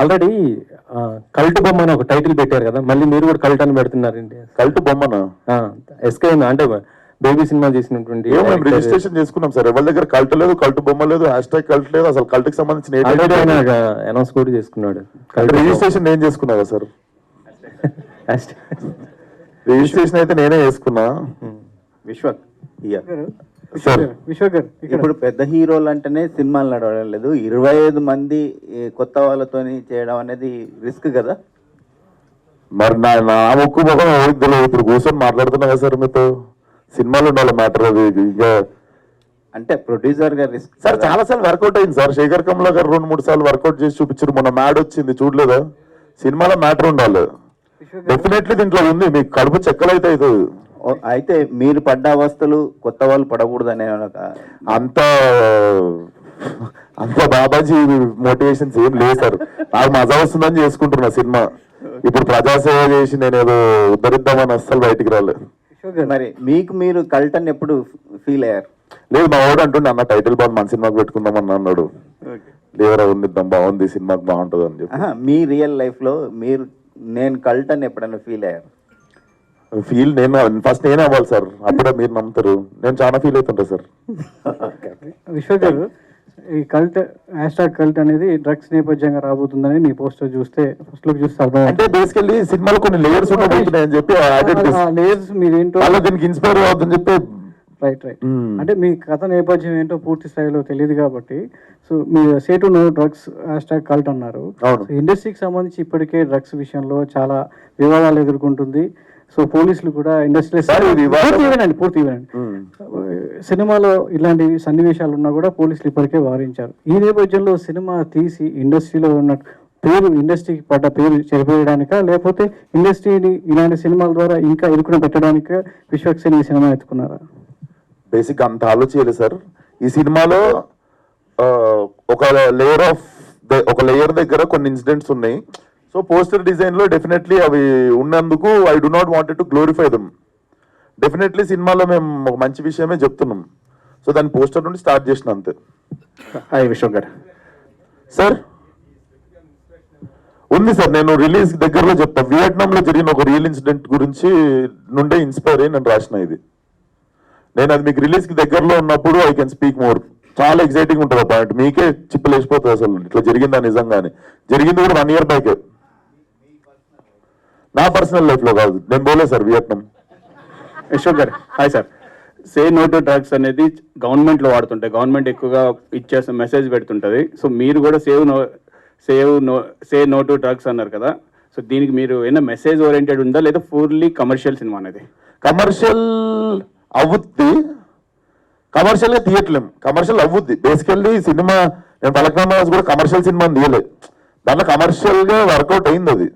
Already cult బొమ్మ అని ఒక టైటిల్ పెట్టారు కదా, మళ్ళీ మీరు కూడా కల్ట్ అని పెడుతున్నారండి. కల్ట్ బొమ్మనా? ఎస్కే అంటే బేబీ సినిమా చేసినటువంటి మేము రిజిస్ట్రేషన్ చేసుకున్నాం సార్. ఎవరి దగ్గర కల్ట్ లేదు, కల్ట్ బొమ్మ లేదు, హ్యాష్ కల్ట్ లేదు. అసలు కల్ట్ కి సంబంధించిన ఆల్రెడీ ఆయన అనౌన్స్ కూడా చేసుకున్నాడు. రిజిస్ట్రేషన్ నేను చేసుకున్నా కదా సార్. రిజిస్ట్రేషన్ అయితే నేనే చేసుకున్నా. విశ్వక్ సార్ ఇప్పుడు పెద్ద హీరోలు అంటేనే సినిమాలు నడవడం లేదు, 25 మంది కొత్త వాళ్ళతోని చేయడం అనేది రిస్క్ కదా. మరి నా ముక్కు ముఖం ఎవరికి తెలియదు. ఇప్పుడు కూర్చొని మాట్లాడుతున్నా కదా సార్ మీతో. సినిమాలు ఉండాలి మ్యాటర్ అది. ఇంకా అంటే ప్రొడ్యూసర్ గా రిస్క్ సార్ చాలా సార్లు వర్కౌట్ అయింది సార్. శేఖర్ కమలా గారు 2-3 సార్లు వర్కౌట్ చేసి చూపించారు. మొన్న మ్యాడ్ వచ్చింది చూడలేదా? సినిమాలో మ్యాటర్ ఉండాలి. డెఫినెట్లీ దీంట్లో ఉంది. మీకు కడుపు చెక్కలైతే అవుతుంది. అయితే మీరు పడ్డ అవస్థలు కొత్త వాళ్ళు పడకూడదనే అంత బాబాజీ మోటివేషన్స్ ఏం లేదు సార్. నాకు మజా వస్తుందని చేసుకుంటున్నా సినిమా. ఇప్పుడు ప్రజాసేవ చేసి నేను ఏదో ఉద్ధరిద్దామని అస్సలు బయటికి రాలేదు. మరి మీకు మీరు కల్ట్ అని ఎప్పుడు ఫీల్ అయ్యారు? లేదు, మా వాడు అంటుండే అన్న టైటిల్ బాగుంది, మన సినిమాకి పెట్టుకుందామని అన్నాడు. లేవరా ఉండిద్దాం, బాగుంది సినిమాకి బాగుంటుంది అని చెప్పి. మీ రియల్ లైఫ్ లో మీరు నేను కల్ట్ అని ఎప్పుడైనా ఫీల్ అయ్యారు? నేను ఫస్ట్ నేనే అవ్వాలి సార్, అప్పుడే మీరు నమ్ముతారు. నేను చాలా ఫీల్ అవుతుంటా సార్. విశ్వ గారు, ఈ కల్ట్ #కల్ట్ అనేది డ్రగ్స్ నేపథ్యంగా రాబోతుందని మీ పోస్టర్ చూస్తే ఫస్ట్ లుక్ చూస్తే అర్థం. అంటే బేసికల్లీ సినిమాలో కొన్ని లేయర్స్ ఉండబోతున్నాయి అని చెప్పి లేయర్స్ మీరేంటో దీనికి ఇన్స్పైర్ అవుతుందని చెప్పి. రైట్ అంటే మీ కథ నేపథ్యం ఏంటో పూర్తి స్థాయిలో తెలియదు కాబట్టి, సో మీరు say to know drugs #cult అన్నారు. ఇండస్ట్రీకి సంబంధించి ఇప్పటికే డ్రగ్స్ విషయంలో చాలా వివాదాలు ఎదుర్కొంటుంది. సో పోలీసులు కూడా ఇండస్ట్రీ పూర్తి సినిమాలో ఇలాంటి సన్నివేశాలు ఉన్నా కూడా పోలీసులు ఇప్పటికే వారించారు. ఈ నేపథ్యంలో సినిమా తీసి ఇండస్ట్రీలో ఉన్న ఇండస్ట్రీకి పడ్డ పేరు చెరిపేయడానికా, లేకపోతే ఇండస్ట్రీని ఇలాంటి సినిమాల ద్వారా ఇంకా ఇరుకున పెట్టడానికా విశ్వక్సేన్ ఈ సినిమా ఎత్తుకున్నారా? బేసిక్ అంత ఆలోచించలేదు సార్. ఈ సినిమాలో ఒక లేయర్ దగ్గర కొన్ని ఇన్సిడెంట్స్ ఉన్నాయి. సో పోస్టర్ డిజైన్ లో డెఫినెట్లీ అవి ఉన్నందుకు I do not wanted to glorify them. Definitely సినిమాలో మేము ఒక మంచి విషయమే చెప్తున్నాం. సో దాని పోస్టర్ నుండి స్టార్ట్ చేసిన అంతే. హాయ్ విశ్వక్ గారు. సార్ ఉంది సార్, నేను రిలీజ్ దగ్గరలో చెప్తాను. వియట్నాంలో జరిగిన ఒక రియల్ ఇన్సిడెంట్ గురించి నుండే ఇన్స్పైర్ అయ్యి నేను రాసిన ఇది. నేను అది మీకు రిలీజ్ కి దగ్గరలో ఉన్నప్పుడు ఐ కెన్ స్పీక్ మోర్. చాలా ఎక్సైటింగ్ ఉంటుంది ఆ పాయింట్. మీకే చిప్పులు వేసిపోతుంది అసలు ఇట్లా జరిగిందా నిజంగానే. జరిగింది కూడా 1 year బ్యాకే. నా పర్సనల్ లైఫ్ లో కాదు, నేను పోలే సార్ వియట్నాం. యశ్వక్ గారు hi sir. Say no to drugs అనేది గవర్నమెంట్లో వాడుతుంటాయి, గవర్నమెంట్ ఎక్కువగా ఇచ్చేసిన మెసేజ్ పెడుతుంటుంది. సో మీరు కూడా సే నో టు డ్రగ్స్ అన్నారు కదా, సో దీనికి మీరు ఏమైనా మెసేజ్ ఓరియంటెడ్ ఉందా లేదా పూర్లీ కమర్షియల్ సినిమా అనేది? కమర్షియల్ అవుద్ది, కమర్షియల్ గా తీయట్లేం. కమర్షియల్ అవుద్ది. బేసికల్లీ సినిమా నేను పలకనామాస్ కూడా కమర్షియల్ సినిమా తీయలేదు. దాంట్లో కమర్షియల్ గా వర్కౌట్ అయింది అది.